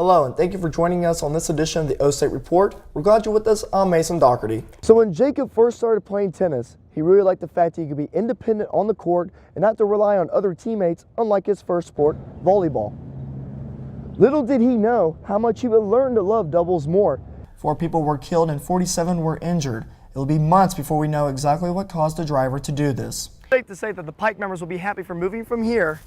Hello, and thank you for joining us on this edition of the O-State Report. We're glad you're with us. I'm Mason Doherty. So when Jacob first started playing tennis, he really liked the fact that he could be independent on the court and not to rely on other teammates, unlike his first sport, volleyball. Little did he know how much he would learn to love doubles more. 4 people were killed and 47 were injured. It will be months before we know exactly what caused the driver to do this. It's safe to say that the Pike members will be happy for moving from here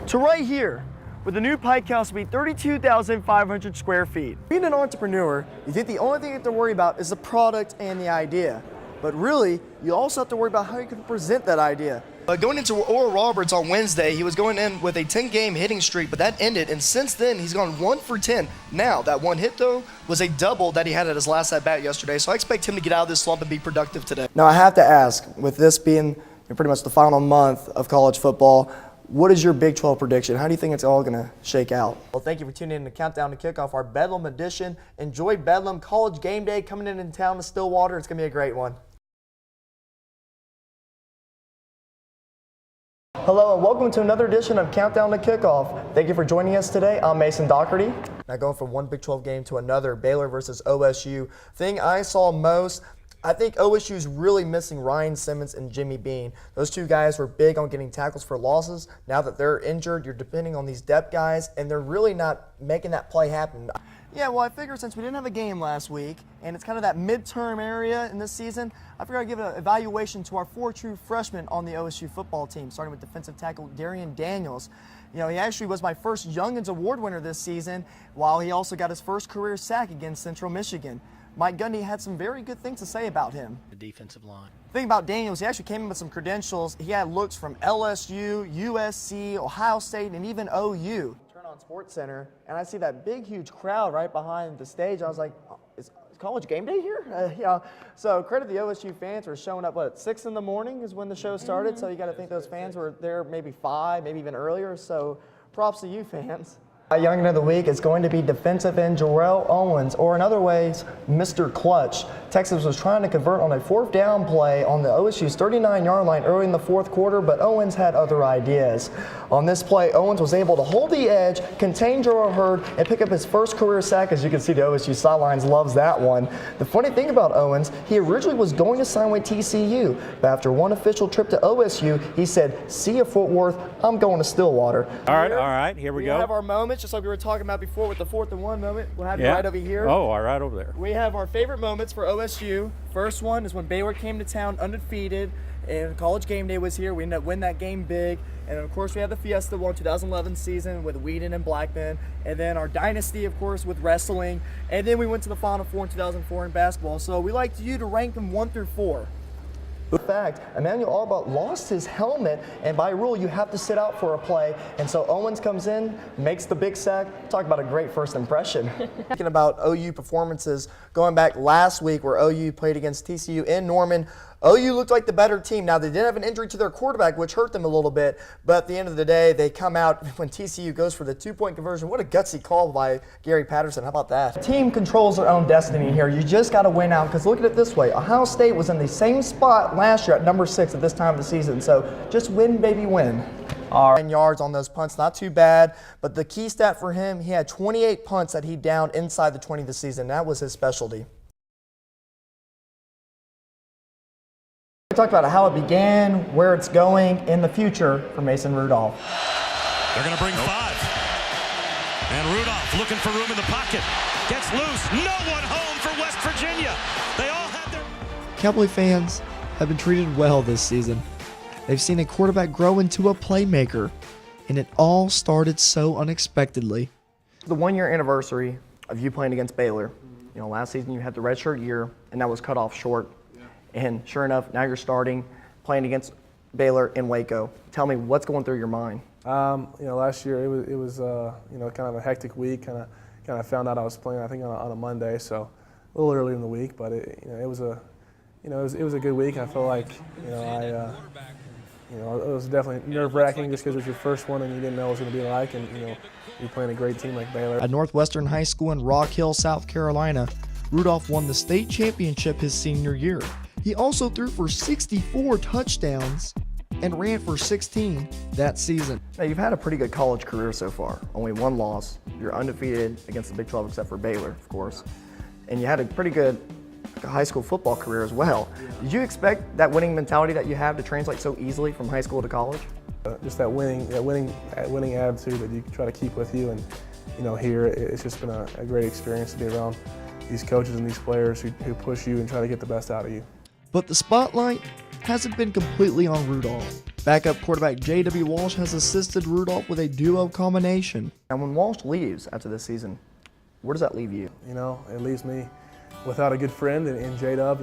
to right here, with the new Pike House will be 32,500 square feet. Being an entrepreneur, you think the only thing you have to worry about is the product and the idea. But really, you also have to worry about how you can present that idea. Going into Oral Roberts on Wednesday, he was going in with a 10-game hitting streak, but that ended, and since then, he's gone 1 for 10. Now, that one hit, though, was a double that he had at his last at-bat yesterday, so I expect him to get out of this slump and be productive today. Now, I have to ask, with this being pretty much the final month of college football, what is your Big 12 prediction? How do you think it's all going to shake out? Well, thank you for tuning in to Countdown to Kickoff, our Bedlam edition. Enjoy Bedlam College Game Day coming in town to Stillwater. It's going to be a great one. Hello and welcome to another edition of Countdown to Kickoff. Thank you for joining us today. I'm Mason Doherty. Now going from one Big 12 game to another, Baylor versus OSU. Thing I saw most, I think OSU's really missing Ryan Simmons and Jimmy Bean. Those two guys were big on getting tackles for losses. Now that they're injured, you're depending on these depth guys, and they're really not making that play happen. Yeah, well, I figure since we didn't have a game last week, and it's kind of that midterm area in this season, I figured I'd give an evaluation to our 4 true freshmen on the OSU football team, starting with defensive tackle Darian Daniels. You know, he actually was my first Youngins Award winner this season, while he also got his first career sack against Central Michigan. Mike Gundy had some very good things to say about him. The defensive line. The thing about Daniels, he actually came in with some credentials. He had looks from LSU, USC, Ohio State, and even OU. Turn on SportsCenter, and I see that big, huge crowd right behind the stage. I was like, oh, is College Game Day here? Yeah. So credit the OSU fans for showing up, what, 6 in the morning is when the show started. So you got to think those fans were there maybe 5, maybe even earlier. So props to you fans. Youngin of the Week is going to be defensive end Jarrell Owens, or in other ways, Mr. Clutch. Texas was trying to convert on a 4th down play on the OSU's 39-yard line early in the 4th quarter, but Owens had other ideas. On this play, Owens was able to hold the edge, contain Jarrell Hurd, and pick up his first career sack. As you can see, the OSU sidelines loves that one. The funny thing about Owens, he originally was going to sign with TCU, but after one official trip to OSU, he said, "See you, Fort Worth, I'm going to Stillwater." All right, here we go. We have our moments, just like we were talking about before with the 4th and 1 moment. We'll have you right over here. Oh, all right, over there. We have our favorite moments for OSU. First one is when Baylor came to town undefeated, and College Game Day was here. We ended up winning that game big. And of course, we had the Fiesta Bowl 2011 season with Whedon and Blackman. And then our dynasty, of course, with wrestling. And then we went to the Final Four in 2004 in basketball. So we like you to rank them 1 through 4. In fact, Emmanuel Alba lost his helmet, and by rule, you have to sit out for a play. And so Owens comes in, makes the big sack. Talk about a great first impression. Thinking about OU performances, going back last week where OU played against TCU in Norman, OU looked like the better team. Now, they did have an injury to their quarterback, which hurt them a little bit, but at the end of the day, they come out when TCU goes for the 2-point conversion. What a gutsy call by Gary Patterson. How about that? The team controls their own destiny here. You just got to win out, because look at it this way. Ohio State was in the same spot last year at number 6 at this time of the season, so just win, baby, win. 9 yards on those punts, not too bad, but the key stat for him, he had 28 punts that he downed inside the 20 this season. That was his specialty. We talked about how it began, where it's going in the future for Mason Rudolph. They're going to bring 5. And Rudolph looking for room in the pocket. Gets loose. No one home for West Virginia. They all had their... Cowboy fans have been treated well this season. They've seen a quarterback grow into a playmaker, and it all started so unexpectedly. The 1-year anniversary of you playing against Baylor. You know, last season you had the redshirt year, and that was cut off short. And sure enough, now you're starting, playing against Baylor in Waco. Tell me, what's going through your mind? You know, last year it was you know, kind of a hectic week. Kind of found out I was playing, I think, on a Monday, so a little early in the week. But it was a good week. I feel like it was definitely nerve-wracking just because it was your first one and you didn't know what it was going to be like, and you're playing a great team like Baylor. At Northwestern High School in Rock Hill, South Carolina, Rudolph won the state championship his senior year. He also threw for 64 touchdowns and ran for 16 that season. Now, you've had a pretty good college career so far. Only 1 loss. You're undefeated against the Big 12 except for Baylor, of course. And you had a pretty good high school football career as well. Did you expect that winning mentality that you have to translate so easily from high school to college? Just that winning attitude that you try to keep with you, and here it's just been a great experience to be around these coaches and these players who push you and try to get the best out of you. But the spotlight hasn't been completely on Rudolph. Backup quarterback J.W. Walsh has assisted Rudolph with a duo combination. And when Walsh leaves after this season, where does that leave you? It leaves me without a good friend in J-Dub.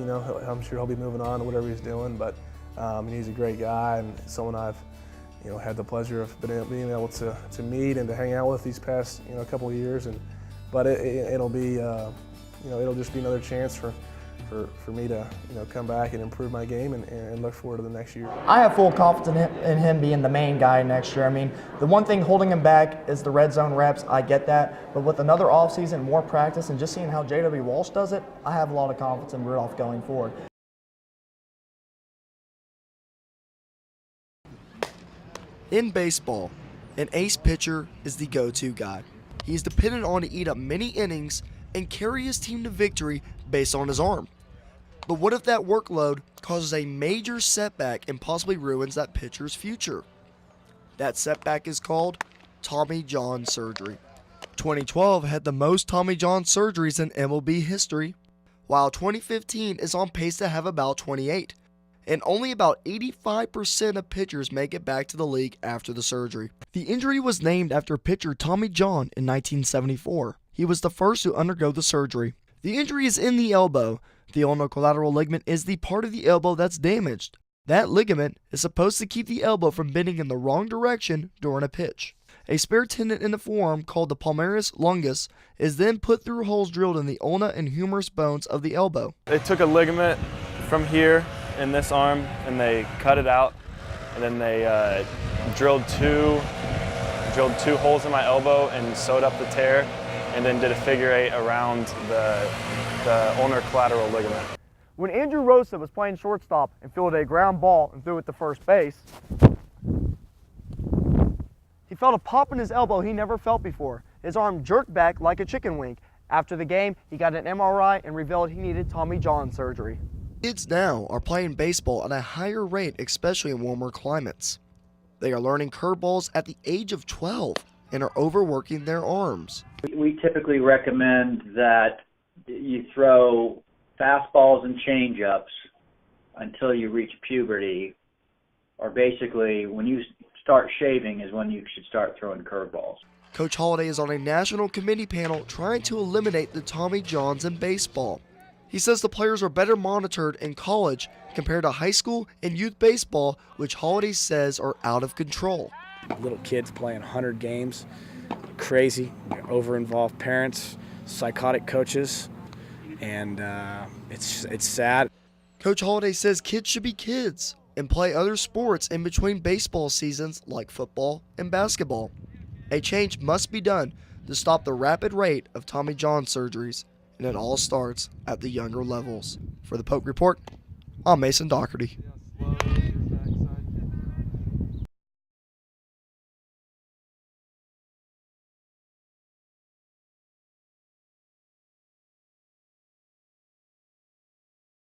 I'm sure he'll be moving on to whatever he's doing, but he's a great guy and someone I've had the pleasure of being able to meet and to hang out with these past couple of years. But it'll be it'll just be another chance for me to come back and improve my game and look forward to the next year. I have full confidence in him being the main guy next year. I mean, the one thing holding him back is the red zone reps. I get that. But with another offseason, more practice, and just seeing how J.W. Walsh does it, I have a lot of confidence in Rudolph going forward. In baseball, an ace pitcher is the go-to guy. He is dependent on to eat up many innings and carry his team to victory based on his arm. But what if that workload causes a major setback and possibly ruins that pitcher's future? That setback is called Tommy John surgery. 2012 had the most Tommy John surgeries in MLB history, while 2015 is on pace to have about 28. And only about 85% of pitchers make it back to the league after the surgery. The injury was named after pitcher Tommy John in 1974. He was the first to undergo the surgery. The injury is in the elbow. The ulnar collateral ligament is the part of the elbow that's damaged. That ligament is supposed to keep the elbow from bending in the wrong direction during a pitch. A spare tendon in the forearm called the palmaris longus is then put through holes drilled in the ulna and humerus bones of the elbow. They took a ligament from here in this arm and they cut it out, and then they drilled two holes in my elbow and sewed up the tear, and then did a figure eight around the ulnar collateral ligament. When Andrew Rosa was playing shortstop and fielded a ground ball and threw it to first base, he felt a pop in his elbow he never felt before. His arm jerked back like a chicken wing. After the game, he got an MRI and revealed he needed Tommy John surgery. Kids now are playing baseball at a higher rate, especially in warmer climates. They are learning curveballs at the age of 12 and are overworking their arms. We typically recommend that you throw fastballs and changeups until you reach puberty, or basically when you start shaving is when you should start throwing curveballs. Coach Holliday is on a national committee panel trying to eliminate the Tommy Johns in baseball. He says the players are better monitored in college compared to high school and youth baseball, which Holliday says are out of control. Little kids playing 100 games, crazy, over-involved parents, psychotic coaches, and it's sad. Coach Holliday says kids should be kids and play other sports in between baseball seasons like football and basketball. A change must be done to stop the rapid rate of Tommy John surgeries, and it all starts at the younger levels. For the Poke Report, I'm Mason Doherty.